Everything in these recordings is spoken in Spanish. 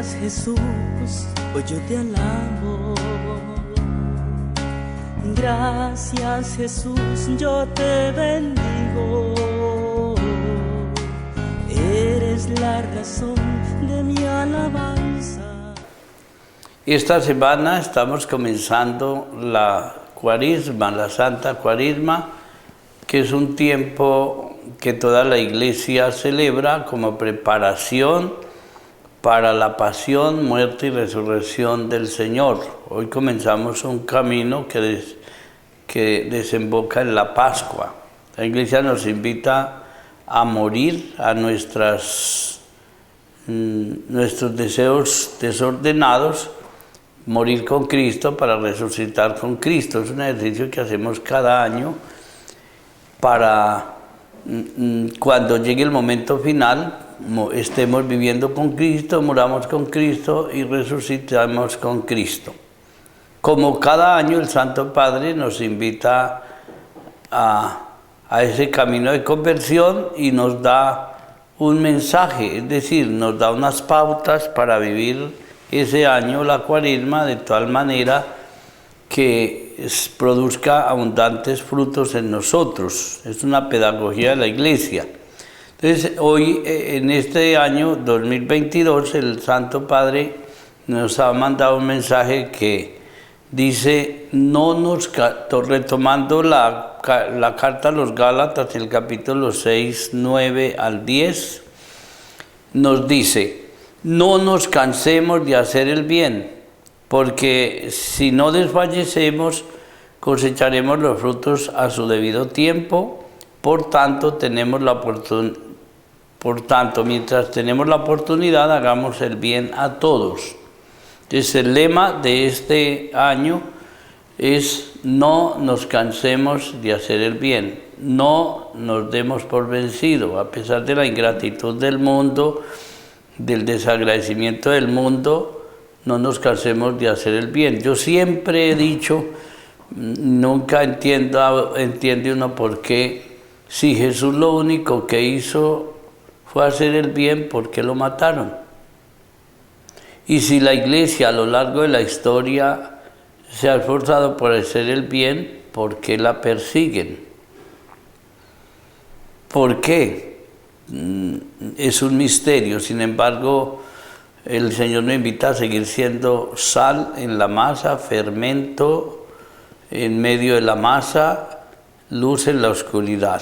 Gracias Jesús, hoy yo te alabo. Gracias Jesús, yo te bendigo. Eres la razón de mi alabanza. Esta semana estamos comenzando la Cuaresma, la Santa Cuaresma, que es un tiempo que toda la Iglesia celebra como preparación para la pasión, muerte y resurrección del Señor. Hoy comenzamos un camino que desemboca en la Pascua. La Iglesia nos invita a morir a nuestros deseos desordenados, morir con Cristo para resucitar con Cristo. Es un ejercicio que hacemos cada año para cuando llegue el momento final, estemos viviendo con Cristo, muramos con Cristo y resucitamos con Cristo. Como cada año el Santo Padre nos invita a ese camino de conversión y nos da un mensaje, es decir, nos da unas pautas para vivir ese año, la Cuaresma, de tal manera que produzca abundantes frutos en nosotros. Es una pedagogía de la Iglesia. Entonces, hoy, en este año 2022, el Santo Padre nos ha mandado un mensaje que dice, retomando la carta a los Gálatas, el capítulo 6, 9 al 10, nos dice, no nos cansemos de hacer el bien, porque si no desfallecemos, cosecharemos los frutos a su debido tiempo. Por tanto, mientras tenemos la oportunidad, hagamos el bien a todos. Entonces, el lema de este año es no nos cansemos de hacer el bien, no nos demos por vencido, a pesar de la ingratitud del mundo, del desagradecimiento del mundo, no nos cansemos de hacer el bien. Yo siempre he dicho, nunca entiende uno por qué, si Jesús lo único que hizo fue hacer el bien, ¿por qué lo mataron? Y si la Iglesia a lo largo de la historia se ha esforzado por hacer el bien, ¿por qué la persiguen? ¿Por qué? Es un misterio. Sin embargo, el Señor nos invita a seguir siendo sal en la masa, fermento en medio de la masa, luz en la oscuridad.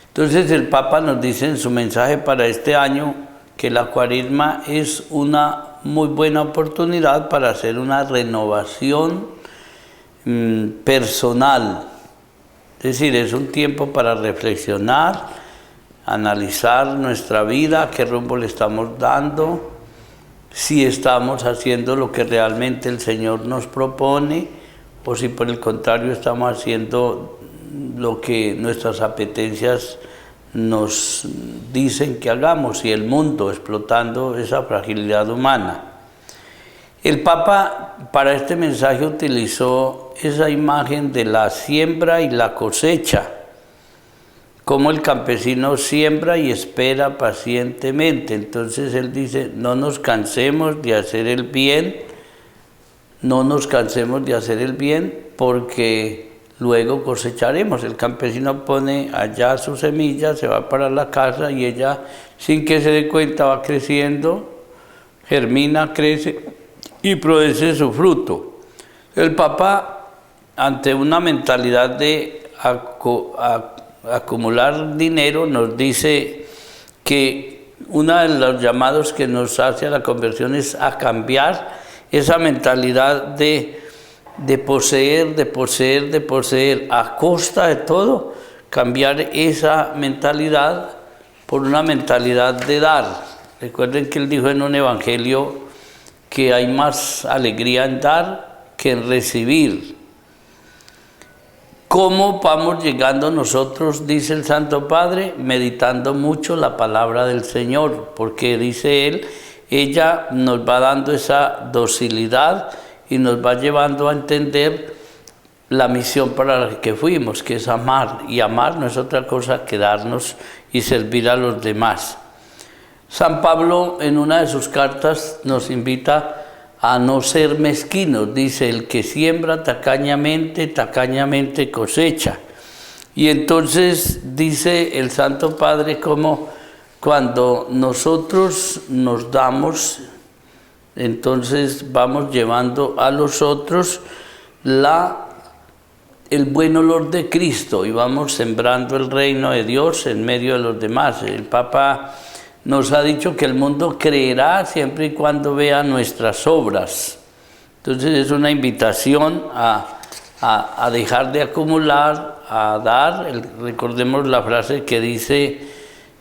Entonces el Papa nos dice en su mensaje para este año que la Cuaresma es una muy buena oportunidad para hacer una renovación personal. Es decir, es un tiempo para reflexionar, analizar nuestra vida, qué rumbo le estamos dando, si estamos haciendo lo que realmente el Señor nos propone o si por el contrario estamos haciendo lo que nuestras apetencias nos dicen que hagamos y el mundo explotando esa fragilidad humana. El Papa para este mensaje utilizó esa imagen de la siembra y la cosecha, como el campesino siembra y espera pacientemente. Entonces él dice, no nos cansemos de hacer el bien, no nos cansemos de hacer el bien porque luego cosecharemos. El campesino pone allá su semilla, se va para la casa y ella, sin que se dé cuenta, va creciendo, germina, crece y produce su fruto. El Papa, ante una mentalidad de acumular dinero, nos dice que uno de los llamados que nos hace a la conversión es a cambiar esa mentalidad de poseer, a costa de todo, cambiar esa mentalidad por una mentalidad de dar. Recuerden que él dijo en un evangelio que hay más alegría en dar que en recibir. ¿Cómo vamos llegando nosotros, dice el Santo Padre? Meditando mucho la palabra del Señor, porque dice él, ella nos va dando esa docilidad y nos va llevando a entender la misión para la que fuimos, que es amar, y amar no es otra cosa que darnos y servir a los demás. San Pablo en una de sus cartas nos invita a no ser mezquinos. Dice, el que siembra tacañamente, tacañamente cosecha. Y entonces dice el Santo Padre como cuando nosotros nos damos, entonces vamos llevando a los otros el buen olor de Cristo y vamos sembrando el reino de Dios en medio de los demás. El Papa nos ha dicho que el mundo creerá siempre y cuando vea nuestras obras. Entonces es una invitación a dejar de acumular, a dar. Recordemos la frase que dice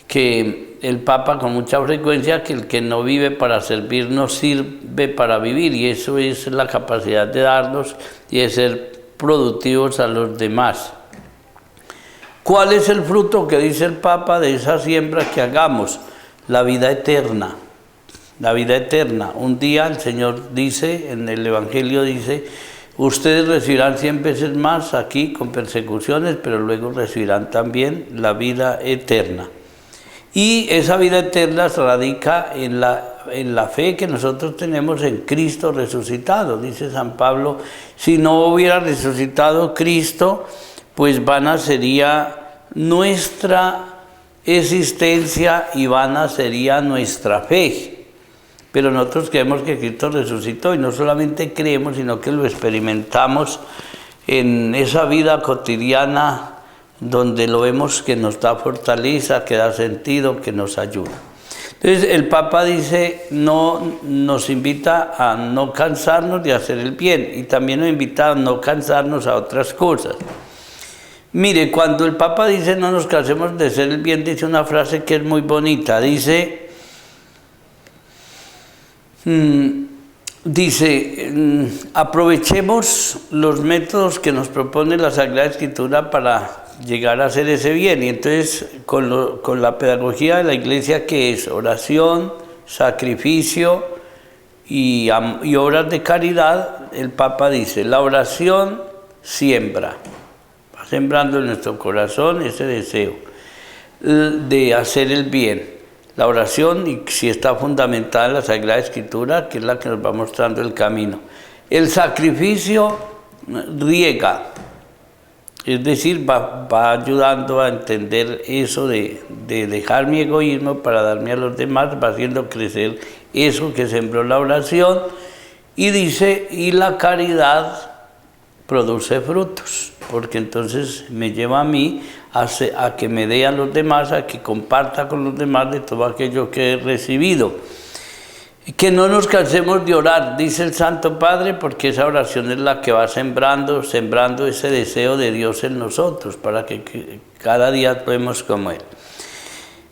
que el Papa con mucha frecuencia, que el que no vive para servir no sirve para vivir, y eso es la capacidad de darnos y de ser productivos a los demás. ¿Cuál es el fruto que dice el Papa de esa siembra que hagamos? La vida eterna. La vida eterna. Un día el Señor dice, en el Evangelio dice, ustedes recibirán 100 veces más aquí con persecuciones, pero luego recibirán también la vida eterna. Y esa vida eterna se radica en la fe que nosotros tenemos en Cristo resucitado. Dice San Pablo, si no hubiera resucitado Cristo, pues vana sería nuestra existencia y vana sería nuestra fe. Pero nosotros creemos que Cristo resucitó, y no solamente creemos, sino que lo experimentamos en esa vida cotidiana donde lo vemos que nos da fortaleza, que da sentido, que nos ayuda. Entonces el Papa dice, nos invita a no cansarnos de hacer el bien, y también nos invita a no cansarnos a otras cosas. Mire, cuando el Papa dice no nos cansemos de hacer el bien, dice una frase que es muy bonita. Dice, aprovechemos los métodos que nos propone la Sagrada Escritura para llegar a hacer ese bien. Y entonces con la pedagogía de la Iglesia, que es oración, sacrificio y obras de caridad, el Papa dice, la oración siembra, va sembrando en nuestro corazón ese deseo de hacer el bien. La oración, y si está fundamentada en la Sagrada Escritura, que es la que nos va mostrando el camino. El sacrificio riega, es decir, va ayudando a entender eso de dejar mi egoísmo para darme a los demás, va haciendo crecer eso que sembró la oración. Y dice, y la caridad produce frutos, porque entonces me lleva a mí a que me dé a los demás, a que comparta con los demás de todo aquello que he recibido. Que no nos cansemos de orar, dice el Santo Padre, porque esa oración es la que va sembrando ese deseo de Dios en nosotros, para que cada día actuemos como Él.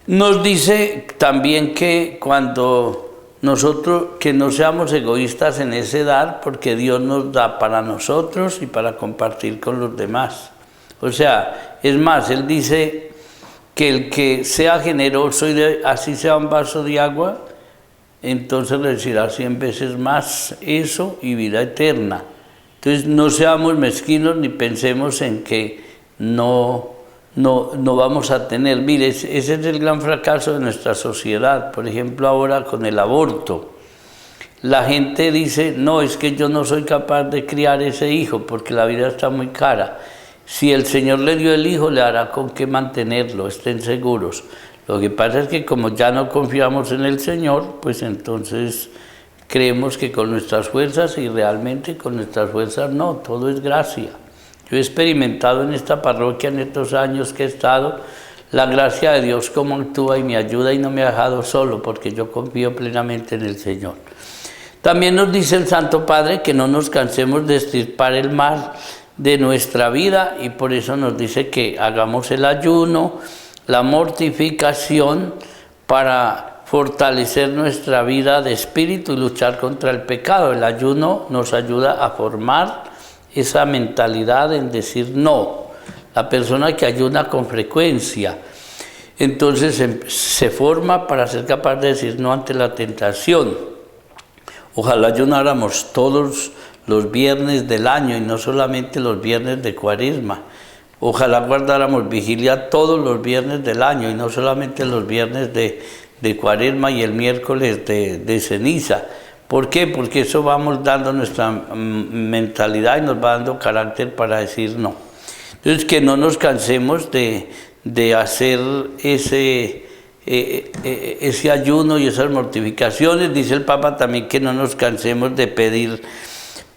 Nos dice también que cuando nosotros, que no seamos egoístas en ese dar, porque Dios nos da para nosotros y para compartir con los demás. O sea, es más, Él dice que el que sea generoso y así sea un vaso de agua, entonces recibirá 100 veces más eso y vida eterna. Entonces no seamos mezquinos ni pensemos en que no vamos a tener. Mire, ese es el gran fracaso de nuestra sociedad. Por ejemplo, ahora con el aborto. La gente dice, no, es que yo no soy capaz de criar ese hijo porque la vida está muy cara. Si el Señor le dio el hijo, le hará con qué mantenerlo, estén seguros. Lo que pasa es que como ya no confiamos en el Señor, pues entonces creemos que con nuestras fuerzas, y realmente con nuestras fuerzas no, todo es gracia. Yo he experimentado en esta parroquia, en estos años que he estado, la gracia de Dios cómo actúa y me ayuda y no me ha dejado solo, porque yo confío plenamente en el Señor. También nos dice el Santo Padre que no nos cansemos de extirpar el mal de nuestra vida, y por eso nos dice que hagamos el ayuno, la mortificación, para fortalecer nuestra vida de espíritu y luchar contra el pecado. El ayuno nos ayuda a formar esa mentalidad en decir no. La persona que ayuna con frecuencia, entonces se forma para ser capaz de decir no ante la tentación. Ojalá ayunáramos todos los viernes del año y no solamente los viernes de Cuaresma. Ojalá guardáramos vigilia todos los viernes del año y no solamente los viernes de de Cuaresma y el miércoles de ceniza. ¿Por qué? Porque eso vamos dando nuestra mentalidad y nos va dando carácter para decir no. Entonces, que no nos cansemos de hacer ese ayuno y esas mortificaciones. Dice el Papa también que no nos cansemos de pedir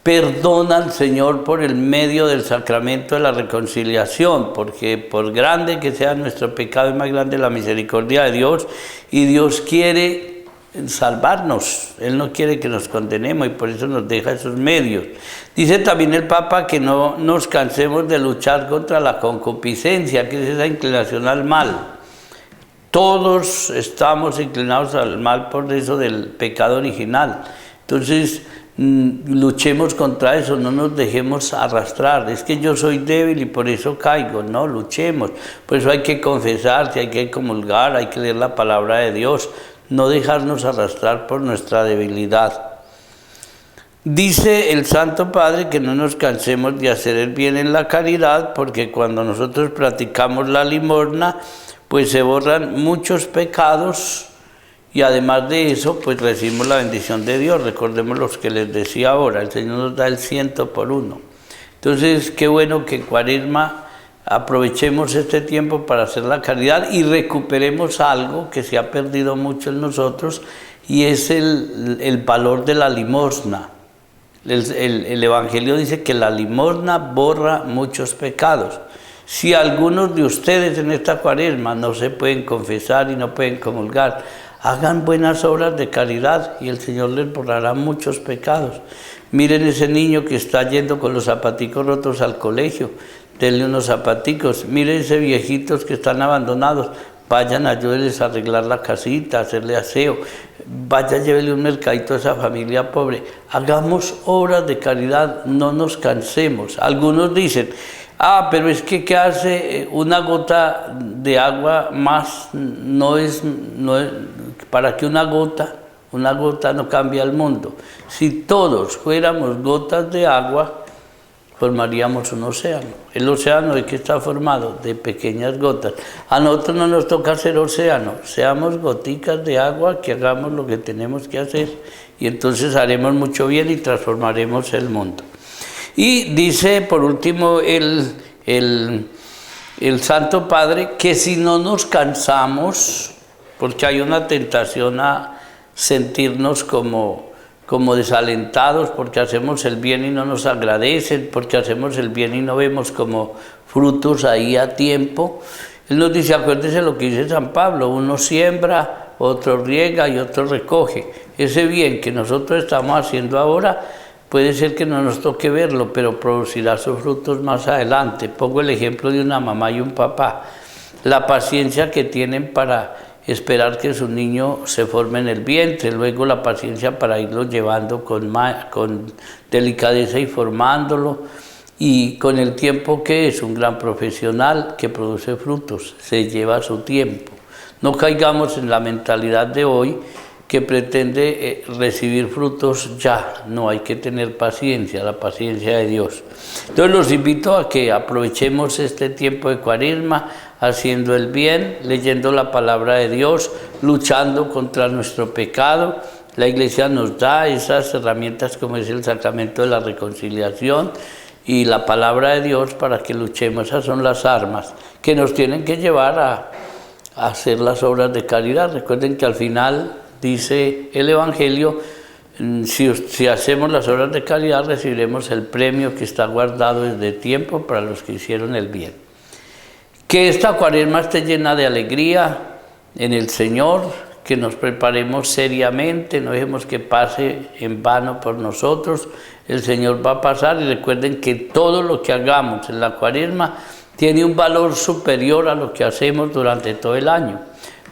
perdón al Señor por el medio del sacramento de la reconciliación, porque por grande que sea nuestro pecado, es más grande la misericordia de Dios, y Dios quiere salvarnos, Él no quiere que nos condenemos y por eso nos deja esos medios. Dice también el Papa que no nos cansemos de luchar contra la concupiscencia, que es esa inclinación al mal. Todos estamos inclinados al mal por eso del pecado original. Entonces, luchemos contra eso, no nos dejemos arrastrar. Es que yo soy débil y por eso caigo. No, luchemos. Por eso hay que confesarse, hay que comulgar, hay que leer la palabra de Dios, no dejarnos arrastrar por nuestra debilidad. Dice el Santo Padre que no nos cansemos de hacer el bien en la caridad, porque cuando nosotros practicamos la limosna, pues se borran muchos pecados. Y además de eso, pues recibimos la bendición de Dios. Recordemos los que les decía ahora, el Señor nos da el 100 por 1. Entonces, qué bueno que en Cuaresma aprovechemos este tiempo para hacer la caridad y recuperemos algo que se ha perdido mucho en nosotros, y es el valor de la limosna. El Evangelio dice que la limosna borra muchos pecados. Si algunos de ustedes en esta Cuaresma no se pueden confesar y no pueden comulgar, hagan buenas obras de caridad y el Señor les borrará muchos pecados. Miren ese niño que está yendo con los zapaticos rotos al colegio, denle unos zapaticos. Miren ese viejitos que están abandonados, vayan, ayúdenles a arreglar la casita, a hacerle aseo. Vaya, llévele un mercadito a esa familia pobre. Hagamos obras de caridad, no nos cansemos. Algunos dicen, pero es que ¿qué hace una gota de agua más? No es para que una gota no cambia el mundo. Si todos fuéramos gotas de agua, formaríamos un océano. El océano es que está formado de pequeñas gotas. A nosotros no nos toca ser océano, seamos goticas de agua que hagamos lo que tenemos que hacer, y entonces haremos mucho bien y transformaremos el mundo. Y dice por último el Santo Padre que si no nos cansamos, porque hay una tentación a sentirnos como desalentados, porque hacemos el bien y no nos agradecen, porque hacemos el bien y no vemos como frutos ahí a tiempo. Él nos dice, acuérdese lo que dice San Pablo, uno siembra, otro riega y otro recoge. Ese bien que nosotros estamos haciendo ahora, puede ser que no nos toque verlo, pero producirá sus frutos más adelante. Pongo el ejemplo de una mamá y un papá. La paciencia que tienen para esperar que su niño se forme en el vientre, luego la paciencia para irlo llevando con delicadeza y formándolo, y con el tiempo que es un gran profesional que produce frutos, se lleva su tiempo. No caigamos en la mentalidad de hoy que pretende recibir frutos ya. No, hay que tener paciencia, la paciencia de Dios. Entonces los invito a que aprovechemos este tiempo de Cuaresma haciendo el bien, leyendo la palabra de Dios, luchando contra nuestro pecado. La Iglesia nos da esas herramientas como es el sacramento de la reconciliación y la palabra de Dios para que luchemos. Esas son las armas que nos tienen que llevar a hacer las obras de caridad. Recuerden que al final dice el Evangelio, si hacemos las obras de caridad recibiremos el premio que está guardado desde tiempo para los que hicieron el bien. Que esta Cuaresma esté llena de alegría en el Señor, que nos preparemos seriamente, no dejemos que pase en vano por nosotros. El Señor va a pasar, y recuerden que todo lo que hagamos en la Cuaresma tiene un valor superior a lo que hacemos durante todo el año.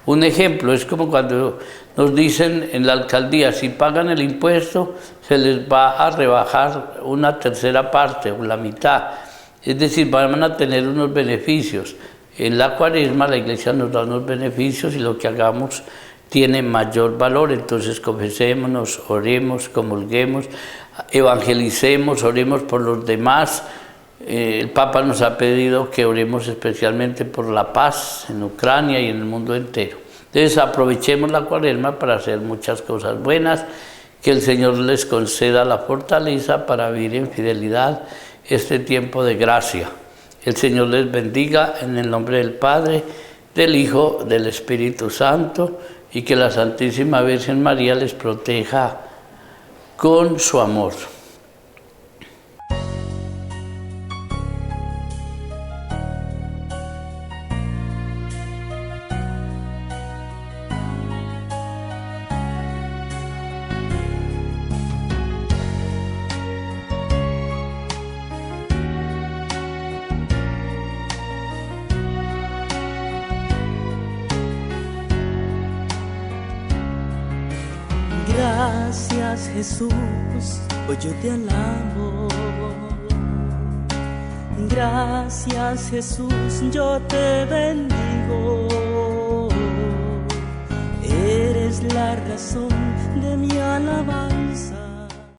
Un ejemplo es como cuando nos dicen en la alcaldía, si pagan el impuesto, se les va a rebajar una tercera parte o la mitad. Es decir, van a tener unos beneficios. En la Cuaresma la Iglesia nos da unos beneficios y lo que hagamos tiene mayor valor. Entonces confesémonos, oremos, comulguemos, evangelicemos, oremos por los demás. El Papa nos ha pedido que oremos especialmente por la paz en Ucrania y en el mundo entero. Entonces aprovechemos la Cuaresma para hacer muchas cosas buenas, que el Señor les conceda la fortaleza para vivir en fidelidad este tiempo de gracia. El Señor les bendiga en el nombre del Padre, del Hijo, del Espíritu Santo, y que la Santísima Virgen María les proteja con su amor. Gracias Jesús, hoy yo te alabo. Gracias Jesús, yo te bendigo. Eres la razón